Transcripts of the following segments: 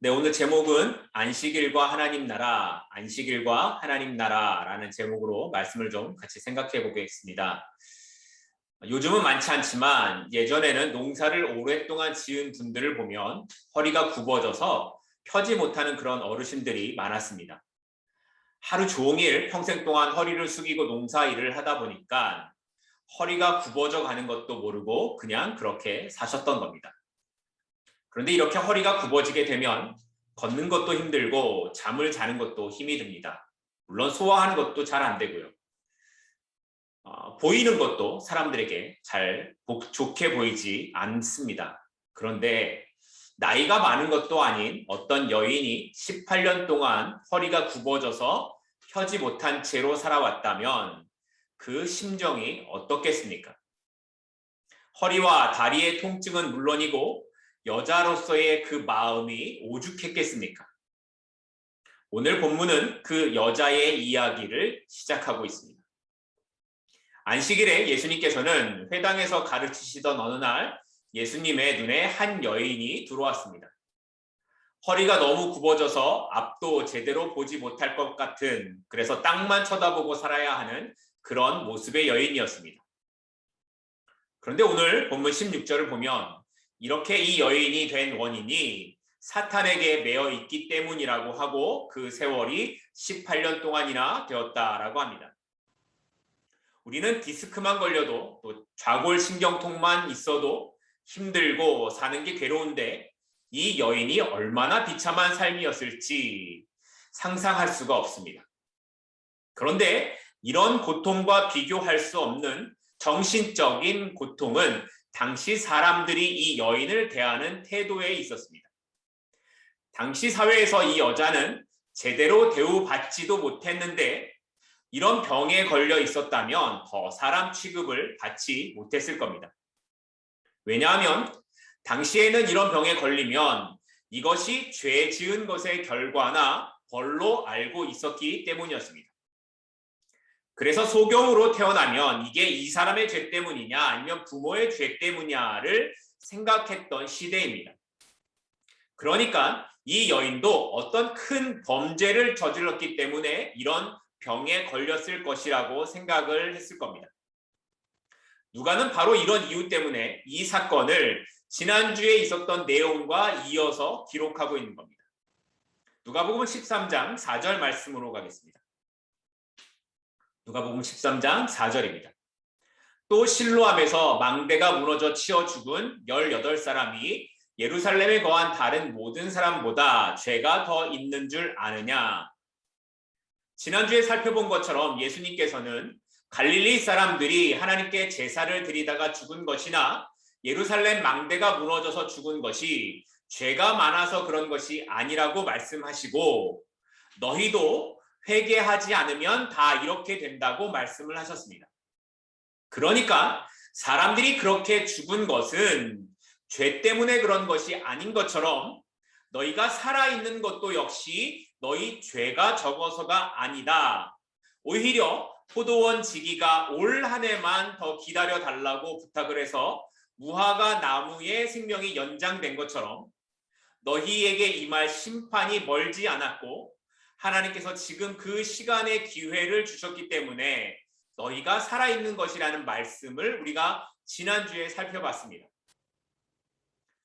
네, 오늘 제목은 안식일과 하나님 나라, 안식일과 하나님 나라라는 제목으로 말씀을 좀 같이 생각해 보겠습니다. 요즘은 많지 않지만 예전에는 농사를 오랫동안 지은 분들을 보면 허리가 굽어져서 펴지 못하는 그런 어르신들이 많았습니다. 하루 종일 평생 동안 허리를 숙이고 농사 일을 하다 보니까 허리가 굽어져 가는 것도 모르고 그냥 그렇게 사셨던 겁니다. 그런데 이렇게 허리가 굽어지게 되면 걷는 것도 힘들고 잠을 자는 것도 힘이 듭니다. 물론 소화하는 것도 잘 안 되고요. 보이는 것도 사람들에게 잘 좋게 보이지 않습니다. 그런데 나이가 많은 것도 아닌 어떤 여인이 18년 동안 허리가 굽어져서 펴지 못한 채로 살아왔다면 그 심정이 어떻겠습니까? 허리와 다리의 통증은 물론이고 여자로서의 그 마음이 오죽했겠습니까? 오늘 본문은 그 여자의 이야기를 시작하고 있습니다. 안식일에 예수님께서는 회당에서 가르치시던 어느 날 예수님의 눈에 한 여인이 들어왔습니다. 허리가 너무 굽어져서 앞도 제대로 보지 못할 것 같은, 그래서 땅만 쳐다보고 살아야 하는 그런 모습의 여인이었습니다. 그런데 오늘 본문 16절을 보면 이렇게 이 여인이 된 원인이 사탄에게 매여 있기 때문이라고 하고 그 세월이 18년 동안이나 되었다라고 합니다. 우리는 디스크만 걸려도 또 좌골신경통만 있어도 힘들고 사는 게 괴로운데 이 여인이 얼마나 비참한 삶이었을지 상상할 수가 없습니다. 그런데 이런 고통과 비교할 수 없는 정신적인 고통은 당시 사람들이 이 여인을 대하는 태도에 있었습니다. 당시 사회에서 이 여자는 제대로 대우받지도 못했는데 이런 병에 걸려 있었다면 더 사람 취급을 받지 못했을 겁니다. 왜냐하면 당시에는 이런 병에 걸리면 이것이 죄 지은 것의 결과나 벌로 알고 있었기 때문이었습니다. 그래서 소경으로 태어나면 이게 이 사람의 죄 때문이냐 아니면 부모의 죄 때문이냐를 생각했던 시대입니다. 그러니까 이 여인도 어떤 큰 범죄를 저질렀기 때문에 이런 병에 걸렸을 것이라고 생각을 했을 겁니다. 누가는 바로 이런 이유 때문에 이 사건을 지난주에 있었던 내용과 이어서 기록하고 있는 겁니다. 누가복음 13장 4절 말씀으로 가겠습니다. 누가복음 13장 4절입니다. 또 실로암에서 망대가 무너져 치어 죽은 18사람이 예루살렘에 거한 다른 모든 사람보다 죄가 더 있는 줄 아느냐. 지난주에 살펴본 것처럼 예수님께서는 갈릴리 사람들이 하나님께 제사를 드리다가 죽은 것이나 예루살렘 망대가 무너져서 죽은 것이 죄가 많아서 그런 것이 아니라고 말씀하시고 너희도 회개하지 않으면 다 이렇게 된다고 말씀을 하셨습니다. 그러니까 사람들이 그렇게 죽은 것은 죄 때문에 그런 것이 아닌 것처럼 너희가 살아있는 것도 역시 너희 죄가 적어서가 아니다. 오히려 포도원 지기가 올 한 해만 더 기다려달라고 부탁을 해서 무화과 나무의 생명이 연장된 것처럼 너희에게 임할 심판이 멀지 않았고 하나님께서 지금 그 시간의 기회를 주셨기 때문에 너희가 살아있는 것이라는 말씀을 우리가 지난주에 살펴봤습니다.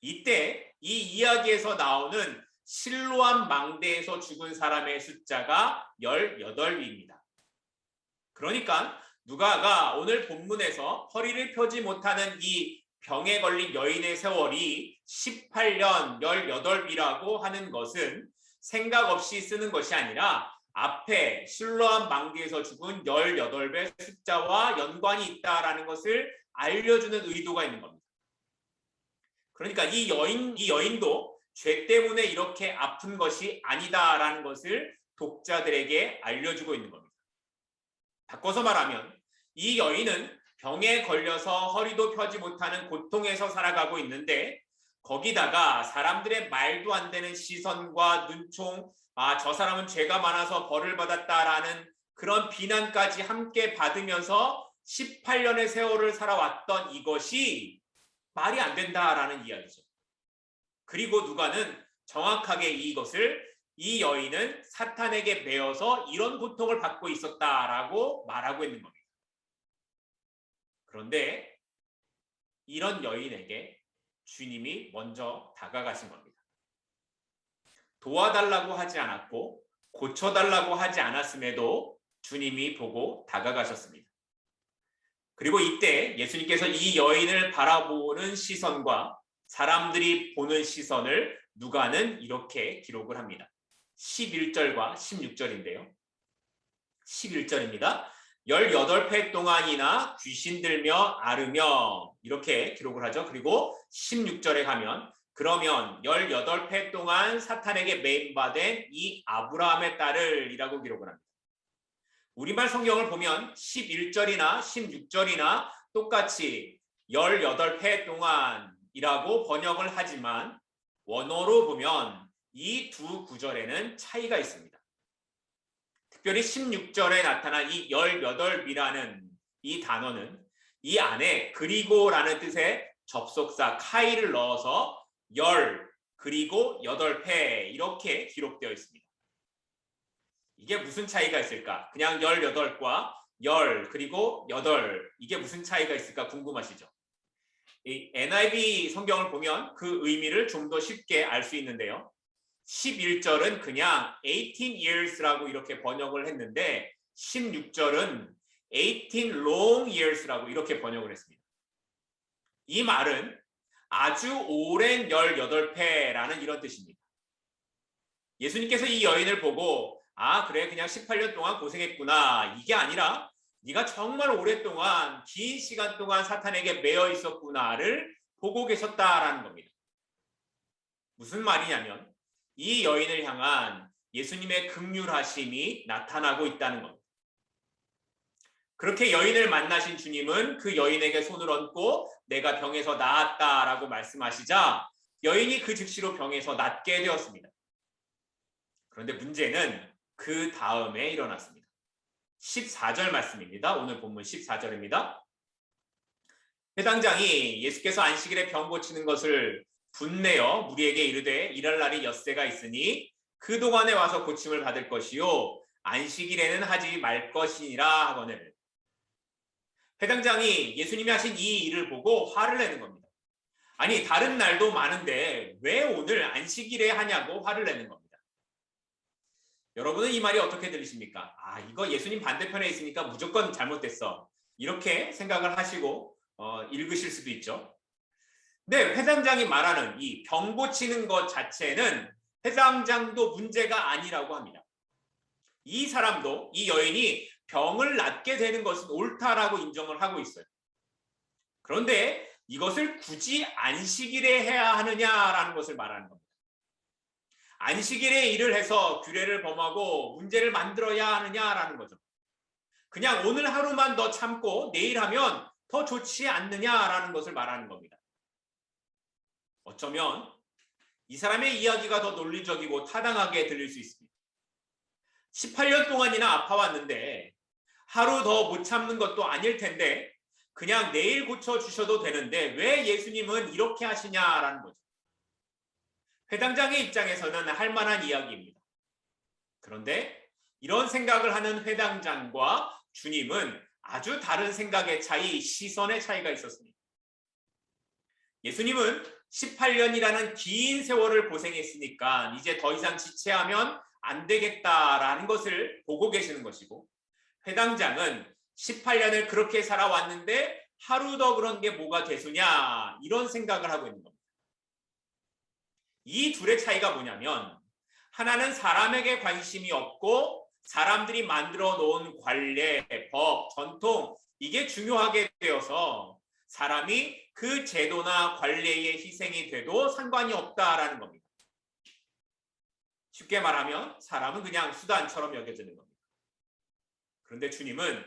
이때 이 이야기에서 나오는 실로암 망대에서 죽은 사람의 숫자가 18입니다. 그러니까 누가가 오늘 본문에서 허리를 펴지 못하는 이 병에 걸린 여인의 세월이 18년 18이라고 하는 것은 생각 없이 쓰는 것이 아니라 앞에 실로암 망대에서 죽은 18의 숫자와 연관이 있다라는 것을 알려주는 의도가 있는 겁니다. 그러니까 이 여인도 죄 때문에 이렇게 아픈 것이 아니다라는 것을 독자들에게 알려주고 있는 겁니다. 바꿔서 말하면 이 여인은 병에 걸려서 허리도 펴지 못하는 고통에서 살아가고 있는데 거기다가 사람들의 말도 안 되는 시선과 눈총, 저 사람은 죄가 많아서 벌을 받았다라는 그런 비난까지 함께 받으면서 18년의 세월을 살아왔던 이것이 말이 안 된다라는 이야기죠. 그리고 누가는 정확하게 이 여인은 사탄에게 매여서 이런 고통을 받고 있었다라고 말하고 있는 겁니다. 그런데 이런 여인에게 주님이 먼저 다가가신 겁니다. 도와달라고 하지 않았고 고쳐달라고 하지 않았음에도 주님이 보고 다가가셨습니다. 그리고 이때 예수님께서 이 여인을 바라보는 시선과 사람들이 보는 시선을 누가는 이렇게 기록을 합니다. 11절과 16절인데요. 11절입니다. 18회 동안이나 귀신 들며 앓으며 이렇게 기록을 하죠. 그리고 16절에 가면 그러면 18회 동안 사탄에게 매임받은 이 아브라함의 딸을 이라고 기록을 합니다. 우리말 성경을 보면 11절이나 16절이나 똑같이 18회 동안이라고 번역을 하지만 원어로 보면 이 두 구절에는 차이가 있습니다. 특별히 16절에 나타난 이 18이라는 이 단어는 이 안에 그리고라는 뜻의 접속사 카이를 넣어서 10 그리고 8회 이렇게 기록되어 있습니다. 이게 무슨 차이가 있을까? 그냥 18과 10 그리고 8 이게 무슨 차이가 있을까 궁금하시죠? 이 NIV 성경을 보면 그 의미를 좀 더 쉽게 알 수 있는데요. 11절은 그냥 18 years라고 이렇게 번역을 했는데 16절은 18 long years라고 이렇게 번역을 했습니다. 이 말은 아주 오랜 18회라는 이런 뜻입니다. 예수님께서 이 여인을 보고 아 그래 그냥 18년 동안 고생했구나 이게 아니라 네가 정말 오랫동안 긴 시간 동안 사탄에게 매여 있었구나를 보고 계셨다라는 겁니다. 무슨 말이냐면 이 여인을 향한 예수님의 긍휼하심이 나타나고 있다는 겁니다. 그렇게 여인을 만나신 주님은 그 여인에게 손을 얹고 내가 병에서 나았다라고 말씀하시자 여인이 그 즉시로 병에서 낫게 되었습니다. 그런데 문제는 그 다음에 일어났습니다. 14절 말씀입니다. 오늘 본문 14절입니다. 회당장이 예수께서 안식일에 병 고치는 것을 분내어 무리에게 이르되 일할 날이 엿새가 있으니 그동안에 와서 고침을 받을 것이요 안식일에는 하지 말 것이니라 하거늘. 회당장이 예수님이 하신 이 일을 보고 화를 내는 겁니다. 아니 다른 날도 많은데 왜 오늘 안식일에 하냐고 화를 내는 겁니다. 여러분은 이 말이 어떻게 들리십니까? 아 이거 예수님 반대편에 있으니까 무조건 잘못됐어 이렇게 생각을 하시고 읽으실 수도 있죠. 네, 회당장이 말하는 이 병 고치는 것 자체는 회당장도 문제가 아니라고 합니다. 이 사람도 이 여인이 병을 낫게 되는 것은 옳다라고 인정을 하고 있어요. 그런데 이것을 굳이 안식일에 해야 하느냐라는 것을 말하는 겁니다. 안식일에 일을 해서 규례를 범하고 문제를 만들어야 하느냐라는 거죠. 그냥 오늘 하루만 더 참고 내일 하면 더 좋지 않느냐라는 것을 말하는 겁니다. 어쩌면 이 사람의 이야기가 더 논리적이고 타당하게 들릴 수 있습니다. 18년 동안이나 아파왔는데 하루 더 못 참는 것도 아닐 텐데 그냥 내일 고쳐주셔도 되는데 왜 예수님은 이렇게 하시냐라는 거죠. 회당장의 입장에서는 할 만한 이야기입니다. 그런데 이런 생각을 하는 회당장과 주님은 아주 다른 생각의 차이, 시선의 차이가 있었습니다. 예수님은 18년이라는 긴 세월을 고생했으니까 이제 더 이상 지체하면 안 되겠다라는 것을 보고 계시는 것이고 회당장은 18년을 그렇게 살아왔는데 하루 더 그런 게 뭐가 대수냐 이런 생각을 하고 있는 겁니다. 이 둘의 차이가 뭐냐면 하나는 사람에게 관심이 없고 사람들이 만들어 놓은 관례, 법, 전통 이게 중요하게 되어서 사람이 그 제도나 관례의 희생이 돼도 상관이 없다라는 겁니다. 쉽게 말하면 사람은 그냥 수단처럼 여겨지는 겁니다. 그런데 주님은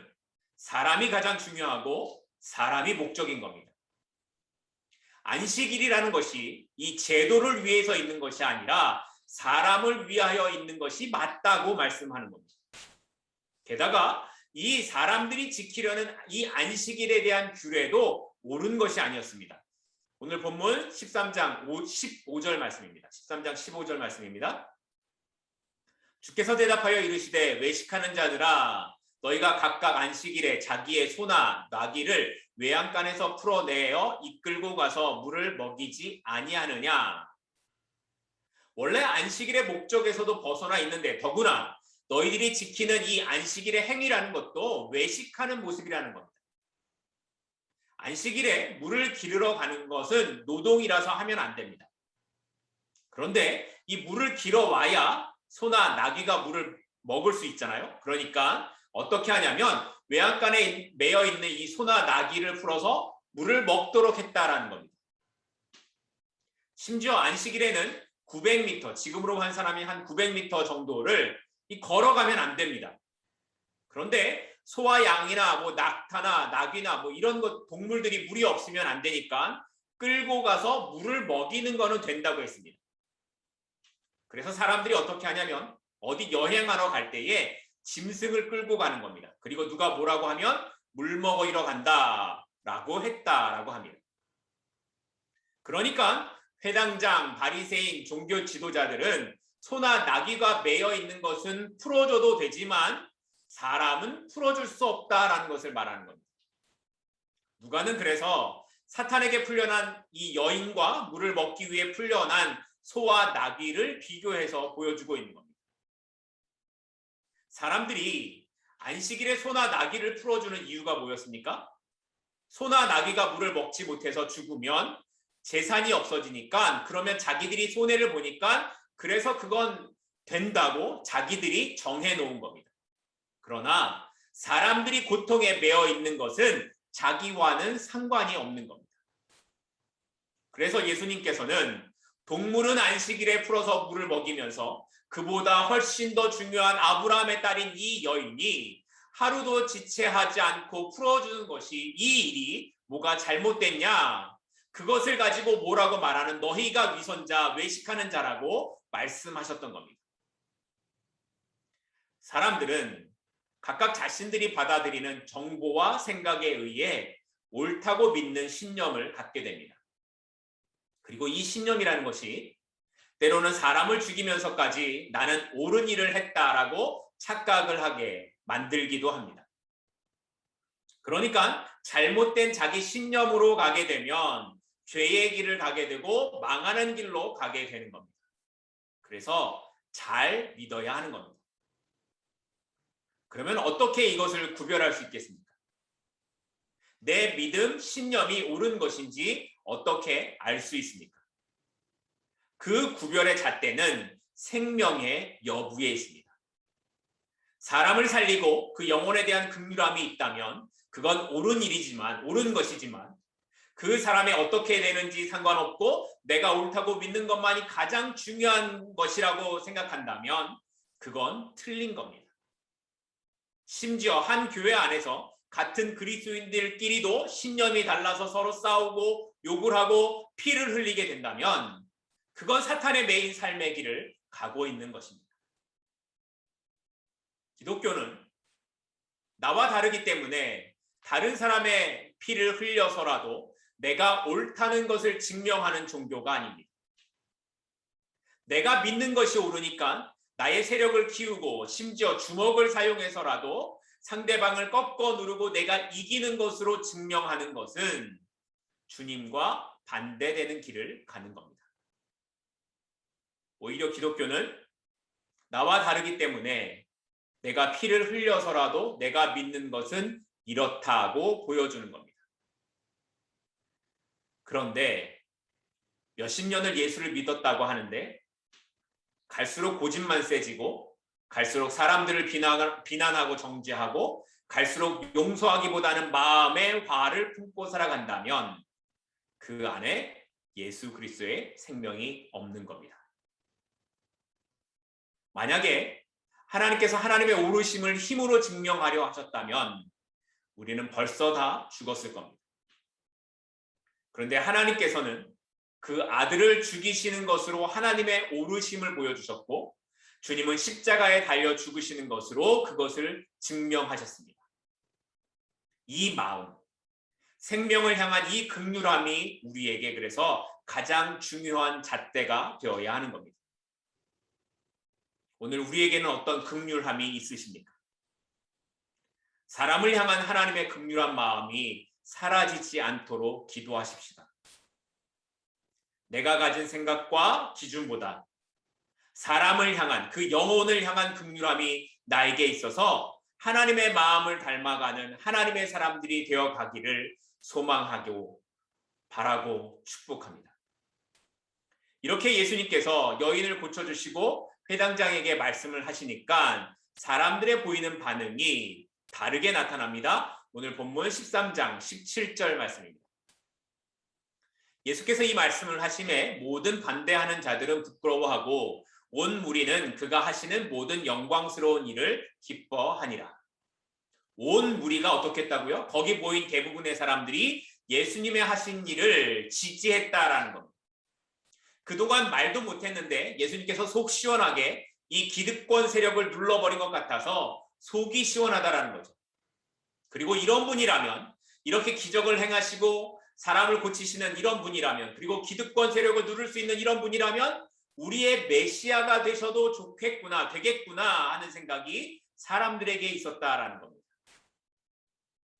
사람이 가장 중요하고 사람이 목적인 겁니다. 안식일이라는 것이 이 제도를 위해서 있는 것이 아니라 사람을 위하여 있는 것이 맞다고 말씀하는 겁니다. 게다가 이 사람들이 지키려는 이 안식일에 대한 규례도 옳은 것이 아니었습니다. 오늘 본문 13장 15절 말씀입니다. 13장 15절 말씀입니다. 주께서 대답하여 이르시되 외식하는 자들아 너희가 각각 안식일에 자기의 소나 나귀를 외양간에서 풀어내어 이끌고 가서 물을 먹이지 아니하느냐. 원래 안식일의 목적에서도 벗어나 있는데 더구나 너희들이 지키는 이 안식일의 행위라는 것도 외식하는 모습이라는 겁니다. 안식일에 물을 기르러 가는 것은 노동이라서 하면 안 됩니다. 그런데 이 물을 길어 와야 소나 나귀가 물을 먹을 수 있잖아요. 그러니까 어떻게 하냐면 외양간에 매여 있는 이 소나 나귀를 풀어서 물을 먹도록 했다라는 겁니다. 심지어 안식일에는 900m, 지금으로 한 사람이 한 900m 정도를 걸어가면 안 됩니다. 그런데 소와 양이나 뭐 낙타나 나귀나 뭐 이런 것 동물들이 물이 없으면 안 되니까 끌고 가서 물을 먹이는 거는 된다고 했습니다. 그래서 사람들이 어떻게 하냐면 어디 여행하러 갈 때에 짐승을 끌고 가는 겁니다. 그리고 누가 뭐라고 하면 물 먹이러 간다라고 했다라고 합니다. 그러니까 회당장, 바리새인, 종교 지도자들은 소나 나귀가 매여 있는 것은 풀어줘도 되지만 사람은 풀어줄 수 없다라는 것을 말하는 겁니다. 누가는 그래서 사탄에게 풀려난 이 여인과 물을 먹기 위해 풀려난 소와 나귀를 비교해서 보여주고 있는 겁니다. 사람들이 안식일에 소나 나귀를 풀어주는 이유가 뭐였습니까? 소나 나귀가 물을 먹지 못해서 죽으면 재산이 없어지니까 그러면 자기들이 손해를 보니까 그래서 그건 된다고 자기들이 정해놓은 겁니다. 그러나 사람들이 고통에 매여 있는 것은 자기와는 상관이 없는 겁니다. 그래서 예수님께서는 동물은 안식일에 풀어서 물을 먹이면서 그보다 훨씬 더 중요한 아브라함의 딸인 이 여인이 하루도 지체하지 않고 풀어주는 것이 이 일이 뭐가 잘못됐냐? 그것을 가지고 뭐라고 말하는 너희가 위선자, 외식하는 자라고 말씀하셨던 겁니다. 사람들은 각각 자신들이 받아들이는 정보와 생각에 의해 옳다고 믿는 신념을 갖게 됩니다. 그리고 이 신념이라는 것이 때로는 사람을 죽이면서까지 나는 옳은 일을 했다라고 착각을 하게 만들기도 합니다. 그러니까 잘못된 자기 신념으로 가게 되면 죄의 길을 가게 되고 망하는 길로 가게 되는 겁니다. 그래서 잘 믿어야 하는 겁니다. 그러면 어떻게 이것을 구별할 수 있겠습니까? 내 믿음, 신념이 옳은 것인지 어떻게 알 수 있습니까? 그 구별의 잣대는 생명의 여부에 있습니다. 사람을 살리고 그 영혼에 대한 긍휼함이 있다면 그건 옳은 일이지만, 옳은 것이지만 그 사람이 어떻게 되는지 상관없고 내가 옳다고 믿는 것만이 가장 중요한 것이라고 생각한다면 그건 틀린 겁니다. 심지어 한 교회 안에서 같은 그리스도인들끼리도 신념이 달라서 서로 싸우고 욕을 하고 피를 흘리게 된다면 그건 사탄의 매인 삶의 길을 가고 있는 것입니다. 기독교는 나와 다르기 때문에 다른 사람의 피를 흘려서라도 내가 옳다는 것을 증명하는 종교가 아닙니다. 내가 믿는 것이 옳으니까 나의 세력을 키우고 심지어 주먹을 사용해서라도 상대방을 꺾어 누르고 내가 이기는 것으로 증명하는 것은 주님과 반대되는 길을 가는 겁니다. 오히려 기독교는 나와 다르기 때문에 내가 피를 흘려서라도 내가 믿는 것은 이렇다고 보여주는 겁니다. 그런데 몇십 년을 예수를 믿었다고 하는데 갈수록 고집만 세지고 갈수록 사람들을 비난하고 정죄하고 갈수록 용서하기보다는 마음의 화를 품고 살아간다면 그 안에 예수 그리스도의 생명이 없는 겁니다. 만약에 하나님께서 하나님의 오르심을 힘으로 증명하려 하셨다면 우리는 벌써 다 죽었을 겁니다. 그런데 하나님께서는 그 아들을 죽이시는 것으로 하나님의 오르심을 보여주셨고 주님은 십자가에 달려 죽으시는 것으로 그것을 증명하셨습니다. 이 마음, 생명을 향한 이 긍휼함이 우리에게 그래서 가장 중요한 잣대가 되어야 하는 겁니다. 오늘 우리에게는 어떤 긍휼함이 있으십니까? 사람을 향한 하나님의 긍휼한 마음이 사라지지 않도록 기도하십시다. 내가 가진 생각과 기준보다 사람을 향한, 그 영혼을 향한 긍휼함이 나에게 있어서 하나님의 마음을 닮아가는 하나님의 사람들이 되어 가기를 소망하고 바라고 축복합니다. 이렇게 예수님께서 여인을 고쳐주시고 회당장에게 말씀을 하시니까 사람들의 보이는 반응이 다르게 나타납니다. 오늘 본문 13장 17절 말씀입니다. 예수께서 이 말씀을 하심에 모든 반대하는 자들은 부끄러워하고 온 무리는 그가 하시는 모든 영광스러운 일을 기뻐하니라. 온 무리가 어떻게 했다고요? 거기 모인 대부분의 사람들이 예수님의 하신 일을 지지했다라는 겁니다. 그동안 말도 못했는데 예수님께서 속 시원하게 이 기득권 세력을 눌러버린 것 같아서 속이 시원하다라는 거죠. 그리고 이런 분이라면, 이렇게 기적을 행하시고 사람을 고치시는 이런 분이라면, 그리고 기득권 세력을 누를 수 있는 이런 분이라면 우리의 메시아가 되셔도 좋겠구나, 되겠구나 하는 생각이 사람들에게 있었다라는 겁니다.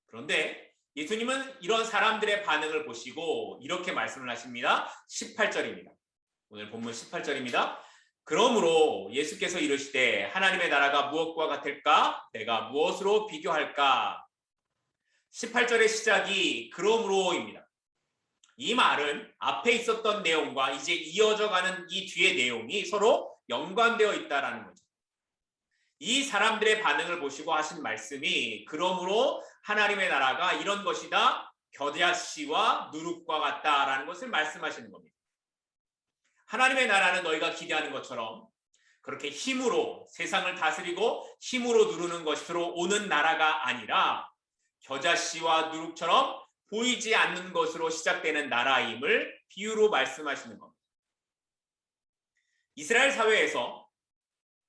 그런데 예수님은 이런 사람들의 반응을 보시고 이렇게 말씀을 하십니다. 18절입니다. 오늘 본문 18절입니다. 그러므로 예수께서 이르시되 하나님의 나라가 무엇과 같을까? 내가 무엇으로 비교할까? 18절의 시작이 그러므로입니다. 이 말은 앞에 있었던 내용과 이제 이어져 가는 이 뒤의 내용이 서로 연관되어 있다는 거죠. 이 사람들의 반응을 보시고 하신 말씀이 그러므로 하나님의 나라가 이런 것이다, 겨자씨와 누룩과 같다라는 것을 말씀하시는 겁니다. 하나님의 나라는 너희가 기대하는 것처럼 그렇게 힘으로 세상을 다스리고 힘으로 누르는 것으로 오는 나라가 아니라 겨자씨와 누룩처럼 보이지 않는 것으로 시작되는 나라임을 비유로 말씀하시는 겁니다. 이스라엘 사회에서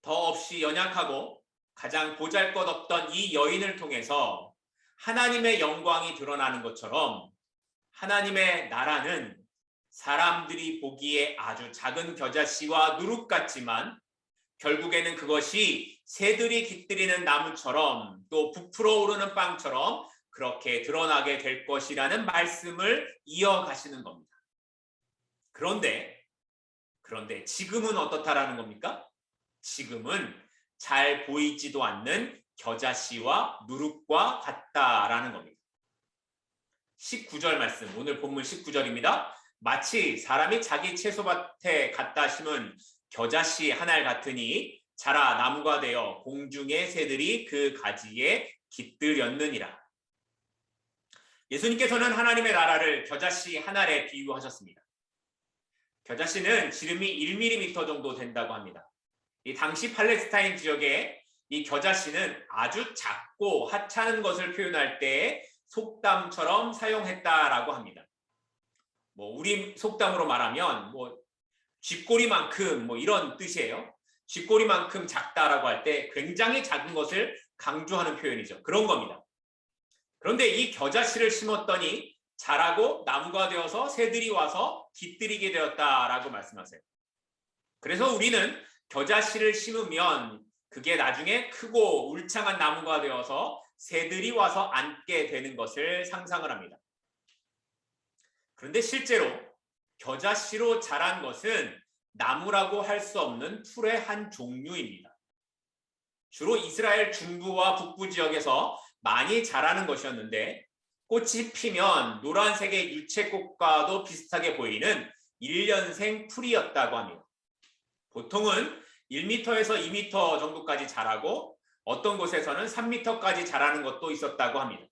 더없이 연약하고 가장 보잘것없던 이 여인을 통해서 하나님의 영광이 드러나는 것처럼 하나님의 나라는 사람들이 보기에 아주 작은 겨자씨와 누룩 같지만 결국에는 그것이 새들이 깃들이는 나무처럼 또 부풀어 오르는 빵처럼 그렇게 드러나게 될 것이라는 말씀을 이어가시는 겁니다. 그런데 지금은 어떻다라는 겁니까? 지금은 잘 보이지도 않는 겨자씨와 누룩과 같다라는 겁니다. 19절 말씀, 오늘 본문 19절입니다. 마치 사람이 자기 채소밭에 갖다 심은 겨자씨 한 알 같으니 자라 나무가 되어 공중의 새들이 그 가지에 깃들였느니라. 예수님께서는 하나님의 나라를 겨자씨 한 알에 비유하셨습니다. 겨자씨는 지름이 1mm 정도 된다고 합니다. 이 당시 팔레스타인 지역에 이 겨자씨는 아주 작고 하찮은 것을 표현할 때 속담처럼 사용했다라고 합니다. 우리 속담으로 말하면 쥐꼬리만큼 이런 뜻이에요. 쥐꼬리만큼 작다라고 할 때 굉장히 작은 것을 강조하는 표현이죠. 그런 겁니다. 그런데 이 겨자씨를 심었더니 자라고 나무가 되어서 새들이 와서 깃들이게 되었다라고 말씀하세요. 그래서 우리는 겨자씨를 심으면 그게 나중에 크고 울창한 나무가 되어서 새들이 와서 앉게 되는 것을 상상을 합니다. 그런데 실제로 겨자씨로 자란 것은 나무라고 할 수 없는 풀의 한 종류입니다. 주로 이스라엘 중부와 북부 지역에서 많이 자라는 것이었는데 꽃이 피면 노란색의 유채꽃과도 비슷하게 보이는 1년생 풀이었다고 합니다. 보통은 1m에서 2m 정도까지 자라고 어떤 곳에서는 3m까지 자라는 것도 있었다고 합니다.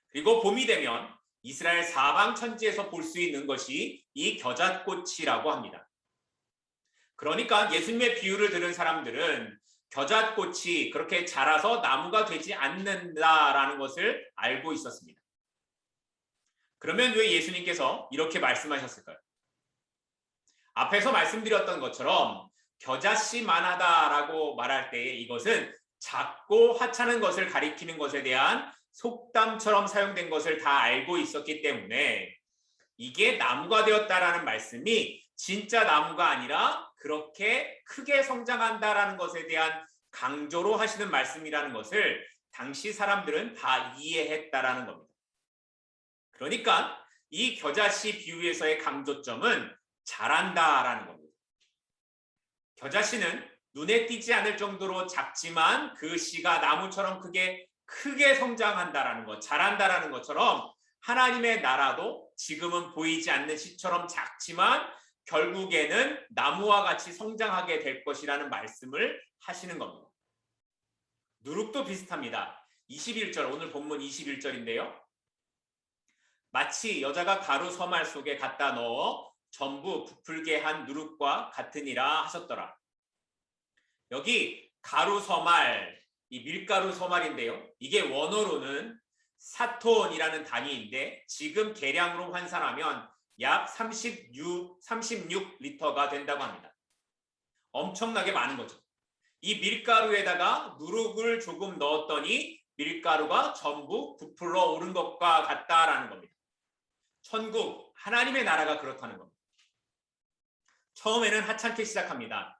그리고 봄이 되면 이스라엘 사방 천지에서 볼 수 있는 것이 이 겨잣꽃이라고 합니다. 그러니까 예수님의 비유를 들은 사람들은 겨잣꽃이 그렇게 자라서 나무가 되지 않는다라는 것을 알고 있었습니다. 그러면 왜 예수님께서 이렇게 말씀하셨을까요? 앞에서 말씀드렸던 것처럼 겨자씨만하다라고 말할 때에 이것은 작고 하찮은 것을 가리키는 것에 대한 속담처럼 사용된 것을 다 알고 있었기 때문에 이게 나무가 되었다라는 말씀이 진짜 나무가 아니라 그렇게 크게 성장한다라는 것에 대한 강조로 하시는 말씀이라는 것을 당시 사람들은 다 이해했다라는 겁니다. 그러니까 이 겨자씨 비유에서의 강조점은 자란다라는 겁니다. 겨자씨는 눈에 띄지 않을 정도로 작지만 그 씨가 나무처럼 크게 성장한다라는 것, 자란다라는 것처럼 하나님의 나라도 지금은 보이지 않는 씨처럼 작지만 결국에는 나무와 같이 성장하게 될 것이라는 말씀을 하시는 겁니다. 누룩도 비슷합니다. 21절, 오늘 본문 21절인데요. 마치 여자가 가루 서말 속에 갖다 넣어 전부 부풀게 한 누룩과 같으니라 하셨더라. 여기 가루 서말, 이 밀가루 서말인데요. 이게 원어로는 사톤이라는 단위인데 지금 계량으로 환산하면 약 36리터가 된다고 합니다. 엄청나게 많은 거죠. 이 밀가루에다가 누룩을 조금 넣었더니 밀가루가 전부 부풀어 오른 것과 같다라는 겁니다. 천국, 하나님의 나라가 그렇다는 겁니다. 처음에는 하찮게 시작합니다.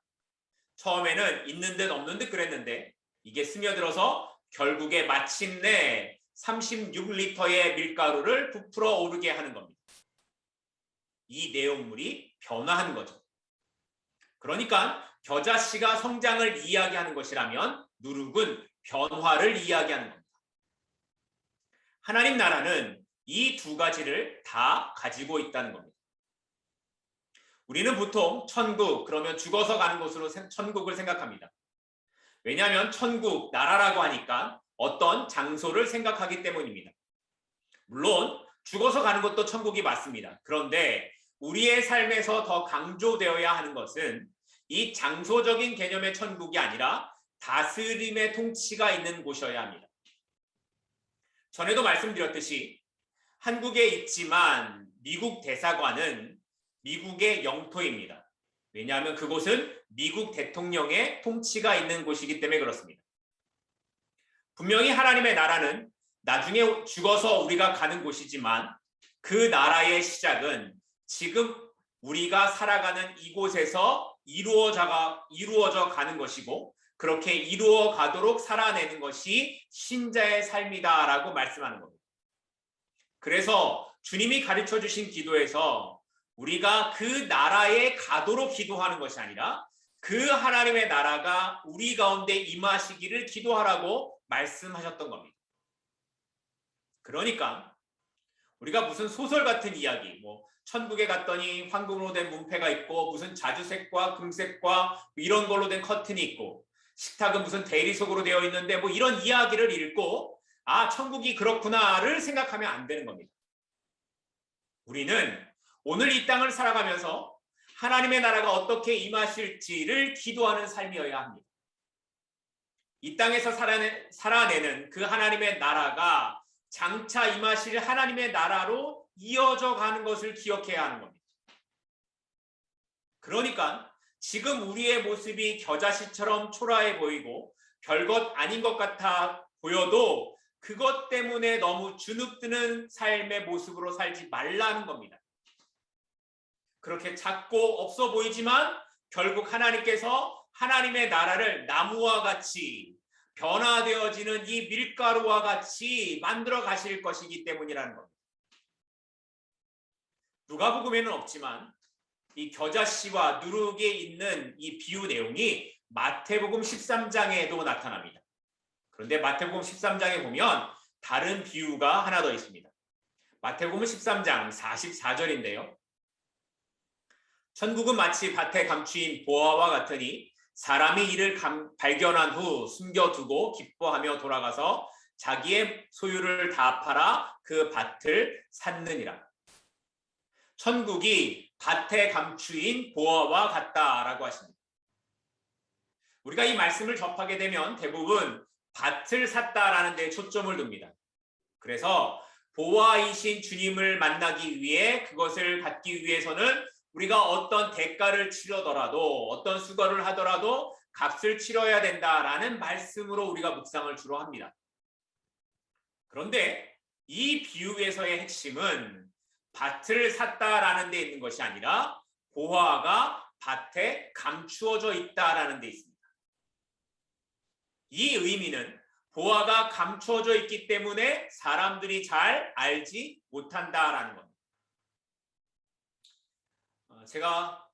처음에는 있는 듯 없는 듯 그랬는데 이게 스며들어서 결국에 마침내 36리터의 밀가루를 부풀어 오르게 하는 겁니다. 이 내용물이 변화한 거죠. 그러니까 겨자씨가 성장을 이야기하는 것이라면 누룩은 변화를 이야기하는 겁니다. 하나님 나라는 이 두 가지를 다 가지고 있다는 겁니다. 우리는 보통 천국, 그러면 죽어서 가는 곳으로 천국을 생각합니다. 왜냐하면 천국, 나라라고 하니까 어떤 장소를 생각하기 때문입니다. 물론 죽어서 가는 것도 천국이 맞습니다. 그런데 우리의 삶에서 더 강조되어야 하는 것은 이 장소적인 개념의 천국이 아니라 다스림의 통치가 있는 곳이어야 합니다. 전에도 말씀드렸듯이 한국에 있지만 미국 대사관은 미국의 영토입니다. 왜냐하면 그곳은 미국 대통령의 통치가 있는 곳이기 때문에 그렇습니다. 분명히 하나님의 나라는 나중에 죽어서 우리가 가는 곳이지만 그 나라의 시작은 지금 우리가 살아가는 이곳에서 이루어져 가는 것이고 그렇게 이루어 가도록 살아내는 것이 신자의 삶이다라고 말씀하는 겁니다. 그래서 주님이 가르쳐 주신 기도에서 우리가 그 나라에 가도록 기도하는 것이 아니라 그 하나님의 나라가 우리 가운데 임하시기를 기도하라고 말씀하셨던 겁니다. 그러니까 우리가 무슨 소설 같은 이야기, 천국에 갔더니 황금으로 된 문패가 있고 무슨 자주색과 금색과 이런 걸로 된 커튼이 있고 식탁은 무슨 대리석으로 되어 있는데 이런 이야기를 읽고 천국이 그렇구나를 생각하면 안 되는 겁니다. 우리는 오늘 이 땅을 살아가면서 하나님의 나라가 어떻게 임하실지를 기도하는 삶이어야 합니다. 이 땅에서 살아내는 그 하나님의 나라가 장차 임하실 하나님의 나라로 이어져 가는 것을 기억해야 하는 겁니다. 그러니까 지금 우리의 모습이 겨자씨처럼 초라해 보이고 별것 아닌 것 같아 보여도 그것 때문에 너무 주눅드는 삶의 모습으로 살지 말라는 겁니다. 그렇게 작고 없어 보이지만 결국 하나님께서 하나님의 나라를 나무와 같이 변화되어지는 이 밀가루와 같이 만들어 가실 것이기 때문이라는 겁니다. 누가복음에는 없지만 이 겨자씨와 누룩에 있는 이 비유 내용이 마태복음 13장에도 나타납니다. 그런데 마태복음 13장에 보면 다른 비유가 하나 더 있습니다. 마태복음 13장 44절인데요. 천국은 마치 밭에 감추인 보화와 같으니 사람이 이를 발견한 후 숨겨두고 기뻐하며 돌아가서 자기의 소유를 다 팔아 그 밭을 샀느니라. 천국이 밭에 감추인 보화와 같다라고 하십니다. 우리가 이 말씀을 접하게 되면 대부분 밭을 샀다라는 데 초점을 둡니다. 그래서 보화이신 주님을 만나기 위해 그것을 갖기 위해서는 우리가 어떤 대가를 치르더라도 어떤 수고를 하더라도 값을 치러야 된다라는 말씀으로 우리가 묵상을 주로 합니다. 그런데 이 비유에서의 핵심은 밭을 샀다라는 데 있는 것이 아니라 보화가 밭에 감추어져 있다라는 데 있습니다. 이 의미는 보화가 감추어져 있기 때문에 사람들이 잘 알지 못한다라는 겁니다. 제가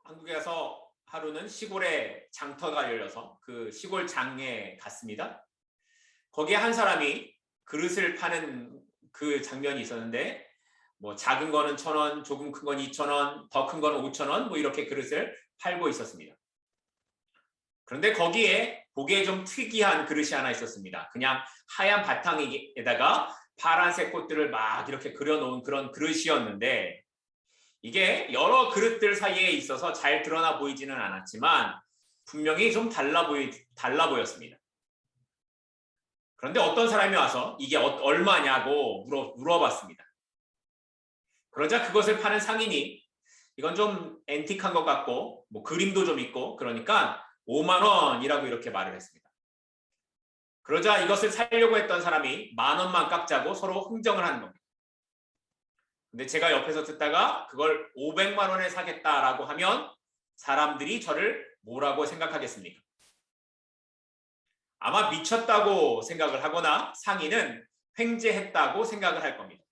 한국에 가서 하루는 시골에 장터가 열려서 그 시골 장에 갔습니다. 거기에 한 사람이 그릇을 파는 그 장면이 있었는데 뭐 작은 거는 1,000원, 조금 큰 건 2,000원, 더 큰 건 5,000원 뭐 이렇게 그릇을 팔고 있었습니다. 그런데 거기에 보기에 좀 특이한 그릇이 하나 있었습니다. 그냥 하얀 바탕에다가 파란색 꽃들을 막 이렇게 그려놓은 그런 그릇이었는데 이게 여러 그릇들 사이에 있어서 잘 드러나 보이지는 않았지만 분명히 좀 달라 보였습니다. 그런데 어떤 사람이 와서 이게 얼마냐고 물어봤습니다. 그러자 그것을 파는 상인이 이건 좀 앤틱한 것 같고 뭐 그림도 좀 있고 그러니까 5만 원이라고 이렇게 말을 했습니다. 그러자 이것을 사려고 했던 사람이 10,000원만 깎자고 서로 흥정을 하는 겁니다. 근데 제가 옆에서 듣다가 그걸 500만 원에 사겠다라고 하면 사람들이 저를 뭐라고 생각하겠습니까? 아마 미쳤다고 생각을 하거나 상인은 횡재했다고 생각을 할 겁니다.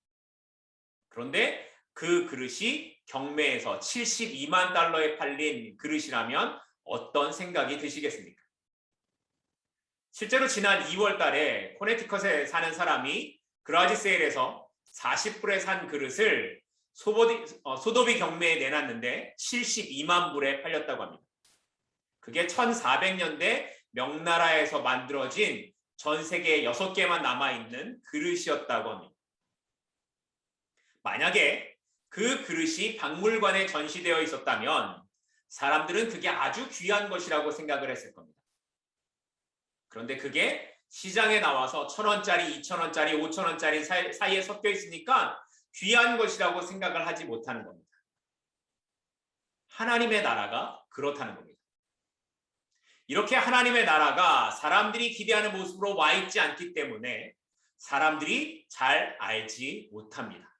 그런데 그 그릇이 경매에서 72만 달러에 팔린 그릇이라면 어떤 생각이 드시겠습니까? 실제로 지난 2월 달에 코네티컷에 사는 사람이 그라지 세일에서 40불에 산 그릇을 소도비 경매에 내놨는데 72만 불에 팔렸다고 합니다. 그게 1400년대 명나라에서 만들어진 전 세계 6개만 남아있는 그릇이었다고 합니다. 만약에 그 그릇이 박물관에 전시되어 있었다면 사람들은 그게 아주 귀한 것이라고 생각을 했을 겁니다. 그런데 그게 시장에 나와서 1,000원짜리, 2,000원짜리, 5,000원짜리 사이에 섞여 있으니까 귀한 것이라고 생각을 하지 못하는 겁니다. 하나님의 나라가 그렇다는 겁니다. 이렇게 하나님의 나라가 사람들이 기대하는 모습으로 와 있지 않기 때문에 사람들이 잘 알지 못합니다.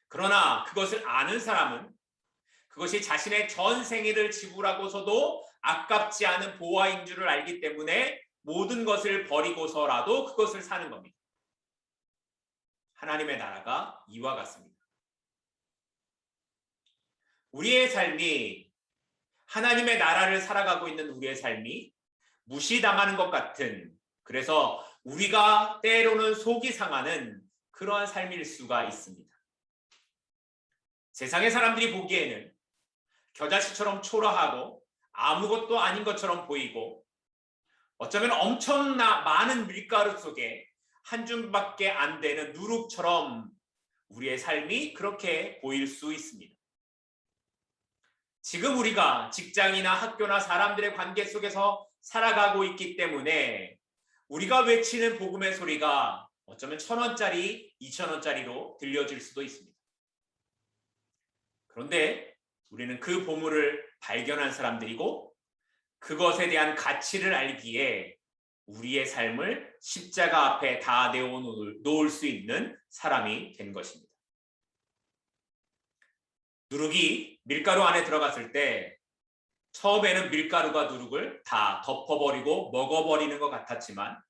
그러나 그것을 아는 사람은 그것이 자신의 전 생애를 지불하고서도 아깝지 않은 보화인 줄을 알기 때문에 모든 것을 버리고서라도 그것을 사는 겁니다. 하나님의 나라가 이와 같습니다. 우리의 삶이 하나님의 나라를 살아가고 있는 우리의 삶이 무시당하는 것 같은 그래서 우리가 때로는 속이 상하는 그러한 삶일 수가 있습니다. 세상의 사람들이 보기에는 겨자씨처럼 초라하고 아무것도 아닌 것처럼 보이고 어쩌면 엄청나 많은 밀가루 속에 한 줌밖에 안 되는 누룩처럼 우리의 삶이 그렇게 보일 수 있습니다. 지금 우리가 직장이나 학교나 사람들의 관계 속에서 살아가고 있기 때문에 우리가 외치는 복음의 소리가 어쩌면 1,000원짜리, 2,000원짜리로 들려질 수도 있습니다. 그런데 우리는 그 보물을 발견한 사람들이고 그것에 대한 가치를 알기에 우리의 삶을 십자가 앞에 다 내어놓을 수 있는 사람이 된 것입니다. 누룩이 밀가루 안에 들어갔을 때 처음에는 밀가루가 누룩을 다 덮어버리고 먹어버리는 것 같았지만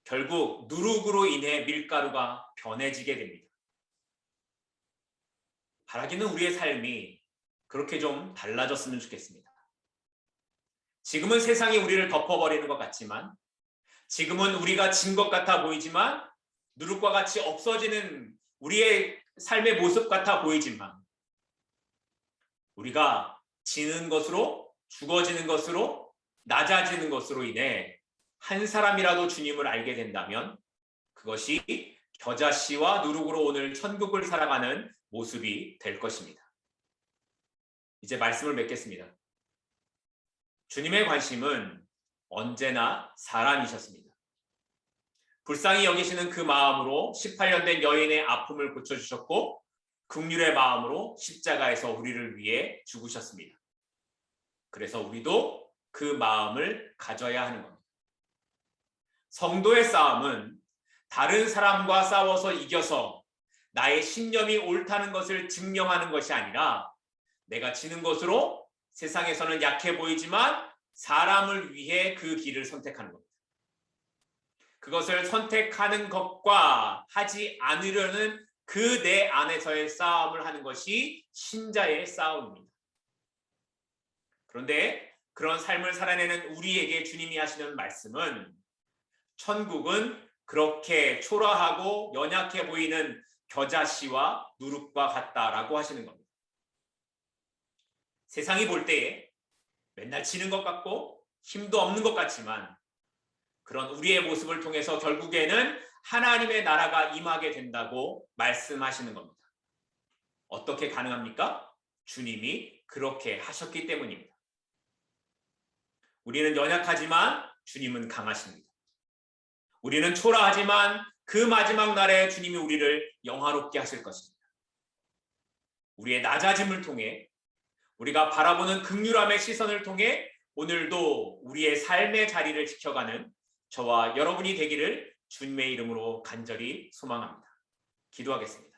결국 누룩으로 인해 밀가루가 변해지게 됩니다. 바라기는 우리의 삶이 그렇게 좀 달라졌으면 좋겠습니다. 지금은 세상이 우리를 덮어버리는 것 같지만 지금은 우리가 진 것 같아 보이지만 누룩과 같이 없어지는 우리의 삶의 모습 같아 보이지만 우리가 지는 것으로 죽어지는 것으로 낮아지는 것으로 인해 한 사람이라도 주님을 알게 된다면 그것이 겨자씨와 누룩으로 오늘 천국을 살아가는 모습이 될 것입니다. 이제 말씀을 맺겠습니다. 주님의 관심은 언제나 사람이셨습니다. 불쌍히 여기시는 그 마음으로 18년 된 여인의 아픔을 고쳐주셨고 긍휼의 마음으로 십자가에서 우리를 위해 죽으셨습니다. 그래서 우리도 그 마음을 가져야 하는 겁니다. 성도의 싸움은 다른 사람과 싸워서 이겨서 나의 신념이 옳다는 것을 증명하는 것이 아니라 내가 지는 것으로 세상에서는 약해 보이지만 사람을 위해 그 길을 선택하는 겁니다. 그것을 선택하는 것과 하지 않으려는 그 내 안에서의 싸움을 하는 것이 신자의 싸움입니다. 그런데 그런 삶을 살아내는 우리에게 주님이 하시는 말씀은 천국은 그렇게 초라하고 연약해 보이는 겨자씨와 누룩과 같다라고 하시는 겁니다. 세상이 볼 때에 맨날 지는 것 같고 힘도 없는 것 같지만 그런 우리의 모습을 통해서 결국에는 하나님의 나라가 임하게 된다고 말씀하시는 겁니다. 어떻게 가능합니까? 주님이 그렇게 하셨기 때문입니다. 우리는 연약하지만 주님은 강하십니다. 우리는 초라하지만 그 마지막 날에 주님이 우리를 영화롭게 하실 것입니다. 우리의 낮아짐을 통해 우리가 바라보는 긍휼함의 시선을 통해 오늘도 우리의 삶의 자리를 지켜가는 저와 여러분이 되기를 주님의 이름으로 간절히 소망합니다. 기도하겠습니다.